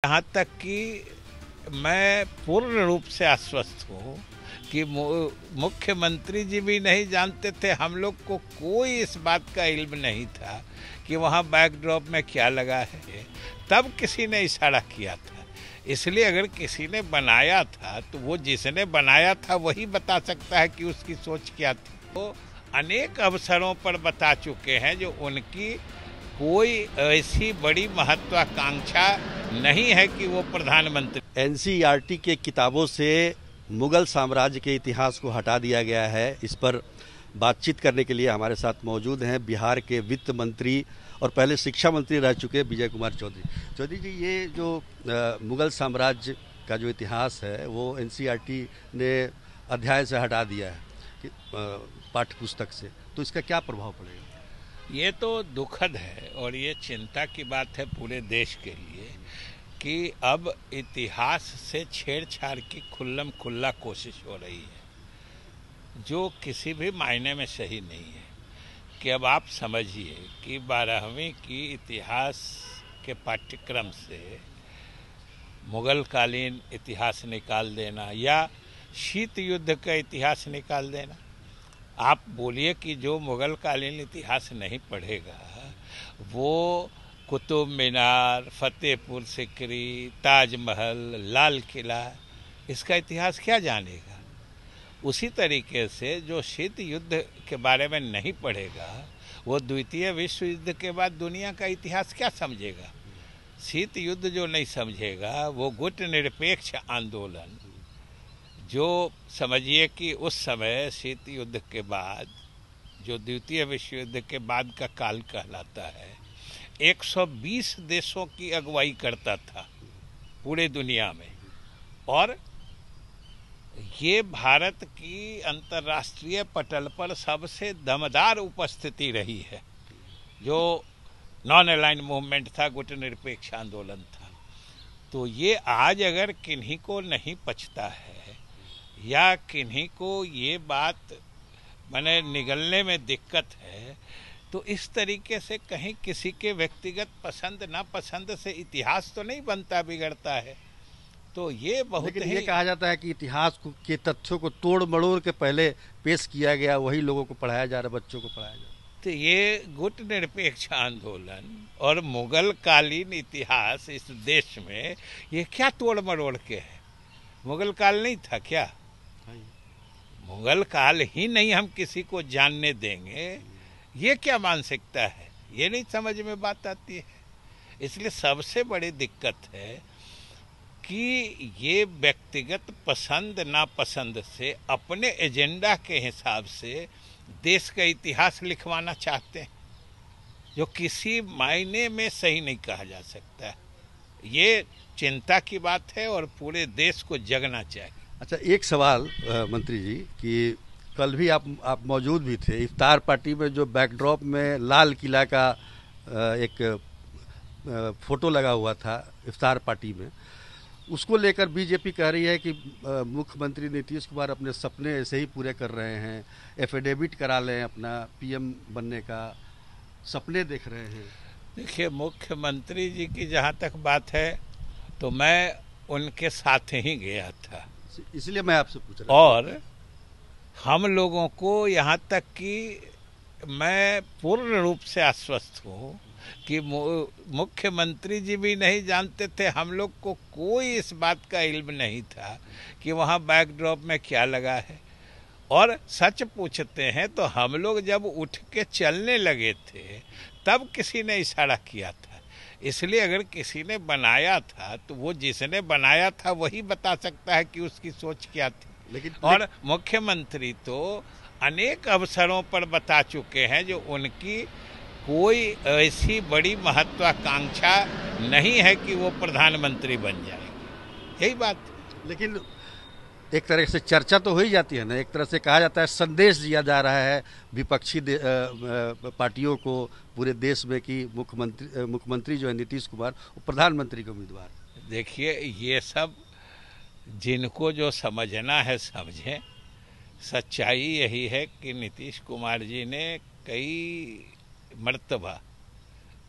यहाँ तक कि मैं पूर्ण रूप से आश्वस्त हूँ कि मुख्यमंत्री जी भी नहीं जानते थे, हम लोग को कोई इस बात का इल्म नहीं था कि वहाँ बैकड्रॉप में क्या लगा है। तब किसी ने इशारा किया था, इसलिए अगर किसी ने बनाया था तो वो जिसने बनाया था वही बता सकता है कि उसकी सोच क्या थी। वो अनेक अवसरों पर बता चुके हैं जो उनकी कोई ऐसी बड़ी महत्वाकांक्षा नहीं है कि वो प्रधानमंत्री। एनसीईआरटी के किताबों से मुगल साम्राज्य के इतिहास को हटा दिया गया है। इस पर बातचीत करने के लिए हमारे साथ मौजूद हैं बिहार के वित्त मंत्री और पहले शिक्षा मंत्री रह चुके विजय कुमार चौधरी। चौधरी जी, ये जो मुगल साम्राज्य का जो इतिहास है वो एनसीईआरटी ने अध्याय से हटा दिया है पाठ्य पुस्तक से, तो इसका क्या प्रभाव पड़ेगा? ये तो दुखद है और ये चिंता की बात है पूरे देश के लिए कि अब इतिहास से छेड़छाड़ की खुल्लम खुल्ला कोशिश हो रही है, जो किसी भी मायने में सही नहीं है। कि अब आप समझिए कि 12वीं की इतिहास के पाठ्यक्रम से मुगल कालीन इतिहास निकाल देना या शीत युद्ध का इतिहास निकाल देना। आप बोलिए कि जो मुगल कालीन इतिहास नहीं पढ़ेगा वो कुतुब मीनार, फतेहपुर सिकरी, ताजमहल, लाल किला, इसका इतिहास क्या जानेगा। उसी तरीके से जो शीत युद्ध के बारे में नहीं पढ़ेगा वो द्वितीय विश्व युद्ध के बाद दुनिया का इतिहास क्या समझेगा। शीत युद्ध जो नहीं समझेगा वो गुट निरपेक्ष आंदोलन, जो समझिए कि उस समय शीत युद्ध के बाद जो द्वितीय विश्व युद्ध के बाद का काल कहलाता है, 120 देशों की अगुवाई करता था पूरे दुनिया में, और ये भारत की अंतर्राष्ट्रीय पटल पर सबसे दमदार उपस्थिति रही है। जो नॉन अलाइंड मूवमेंट था, गुट निरपेक्ष आंदोलन था। तो ये आज अगर किन्हीं को नहीं पचता है या किन्हीं को ये बात माने निगलने में दिक्कत है, तो इस तरीके से कहीं किसी के व्यक्तिगत पसंद नापसंद से इतिहास तो नहीं बनता बिगड़ता है। तो ये बहुत ही ये कहा जाता है कि इतिहास के तथ्यों को तोड़ मड़ोड़ के पहले पेश किया गया, वही लोगों को पढ़ाया जा रहा, बच्चों को पढ़ाया जा रहा। तो ये गुट निरपेक्ष आंदोलन और मुगल कालीन इतिहास इस देश में ये क्या तोड़ मरोड़ के है? मुगल काल नहीं था क्या? मुगल काल ही नहीं हम किसी को जानने देंगे, ये क्या मानसिकता है? ये नहीं समझ में बात आती है। इसलिए सबसे बड़ी दिक्कत है कि ये व्यक्तिगत पसंद नापसंद से अपने एजेंडा के हिसाब से देश का इतिहास लिखवाना चाहते हैं, जो किसी मायने में सही नहीं कहा जा सकता। ये चिंता की बात है और पूरे देश को जगना चाहिए। अच्छा, एक सवाल मंत्री जी कि कल भी आप मौजूद भी थे इफ्तार पार्टी में, जो बैकड्रॉप में लाल किला का एक फोटो लगा हुआ था इफ्तार पार्टी में, उसको लेकर बीजेपी कह रही है कि मुख्यमंत्री नीतीश कुमार अपने सपने ऐसे ही पूरे कर रहे हैं, एफिडेविट करा लें अपना पीएम बनने का, सपने देख रहे हैं। देखिए, मुख्यमंत्री जी की जहाँ तक बात है तो मैं उनके साथ ही गया था, इसलिए मैं आपसे पूछ रहा हूं। और हम लोगों को यहाँ तक कि मैं पूर्ण रूप से आश्वस्त हूँ कि मुख्यमंत्री जी भी नहीं जानते थे, हम लोग को कोई इस बात का इल्म नहीं था कि वहाँ बैकड्रॉप में क्या लगा है। और सच पूछते हैं तो हम लोग जब उठ के चलने लगे थे तब किसी ने इशारा किया था। इसलिए अगर किसी ने बनाया था तो वो जिसने बनाया था वही बता सकता है कि उसकी सोच क्या थी। और मुख्यमंत्री तो अनेक अवसरों पर बता चुके हैं जो उनकी कोई ऐसी बड़ी महत्वाकांक्षा नहीं है कि वो प्रधानमंत्री बन जाएंगे, यही बात। लेकिन एक तरह से चर्चा तो हो ही जाती है ना, एक तरह से कहा जाता है संदेश दिया जा रहा है विपक्षी पार्टियों को पूरे देश में कि मुख्यमंत्री जो है नीतीश कुमार वो प्रधानमंत्री के उम्मीदवार। देखिए, ये सब जिनको जो समझना है समझें। सच्चाई यही है कि नीतीश कुमार जी ने कई मर्तबा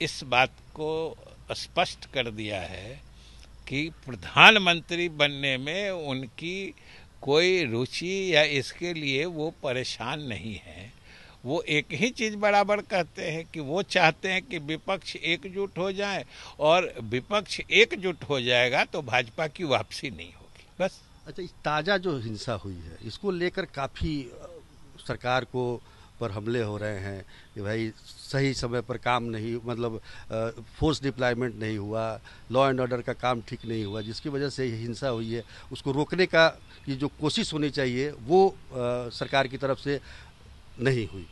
इस बात को स्पष्ट कर दिया है कि प्रधानमंत्री बनने में उनकी कोई रुचि या इसके लिए वो परेशान नहीं है। वो एक ही चीज़ बराबर कहते हैं कि वो चाहते हैं कि विपक्ष एकजुट हो जाए, और विपक्ष एकजुट हो जाएगा तो भाजपा की वापसी नहीं होगी, बस। अच्छा, इस ताज़ा जो हिंसा हुई है इसको लेकर काफ़ी सरकार को पर हमले हो रहे हैं कि भाई सही समय पर काम नहीं, मतलब फोर्स डिप्लॉयमेंट नहीं हुआ, लॉ एंड ऑर्डर का काम ठीक नहीं हुआ, जिसकी वजह से हिंसा हुई है। उसको रोकने का की जो कोशिश होनी चाहिए वो सरकार की तरफ से नहीं हुई।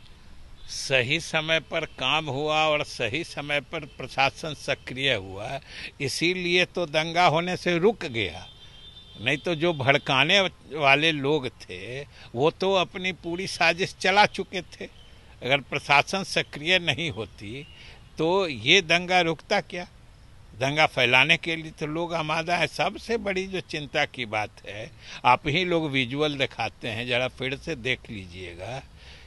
सही समय पर काम हुआ और सही समय पर प्रशासन सक्रिय हुआ, इसीलिए तो दंगा होने से रुक गया। नहीं तो जो भड़काने वाले लोग थे वो तो अपनी पूरी साजिश चला चुके थे। अगर प्रशासन सक्रिय नहीं होती तो ये दंगा रुकता क्या? दंगा फैलाने के लिए तो लोग आमादा है। सबसे बड़ी जो चिंता की बात है, आप ही लोग विजुअल दिखाते हैं, जरा फिर से देख लीजिएगा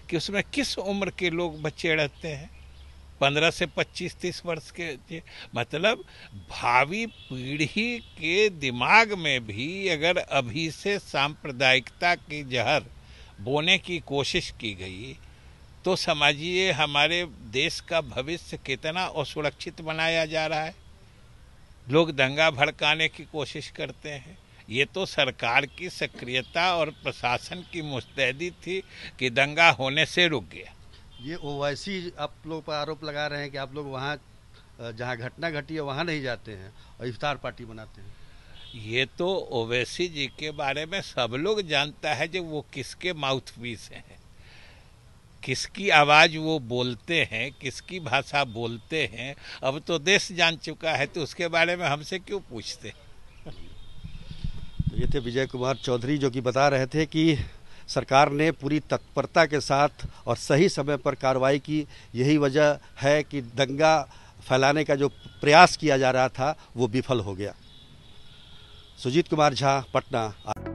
कि उसमें किस उम्र के लोग बच्चे रहते हैं। 15 से 25-30 वर्ष के, मतलब भावी पीढ़ी के दिमाग में भी अगर अभी से सांप्रदायिकता की जहर बोने की कोशिश की गई तो समझिए हमारे देश का भविष्य कितना असुरक्षित बनाया जा रहा है। लोग दंगा भड़काने की कोशिश करते हैं। ये तो सरकार की सक्रियता और प्रशासन की मुस्तैदी थी कि दंगा होने से रुक गया। ये ओवैसी आप लोग पर आरोप लगा रहे हैं कि आप लोग वहाँ जहाँ घटना घटी है वहाँ नहीं जाते हैं और इफ्तार पार्टी बनाते हैं। ये तो ओवैसी जी के बारे में सब लोग जानता है जो वो किसके माउथपीस हैं, किसकी आवाज़ वो बोलते हैं, किसकी भाषा बोलते हैं, अब तो देश जान चुका है, तो उसके बारे में हमसे क्यों पूछते। तो ये थे विजय कुमार चौधरी जो कि बता रहे थे कि सरकार ने पूरी तत्परता के साथ और सही समय पर कार्रवाई की। यही वजह है कि दंगा फैलाने का जो प्रयास किया जा रहा था वो विफल हो गया। सुजीत कुमार झा, पटना।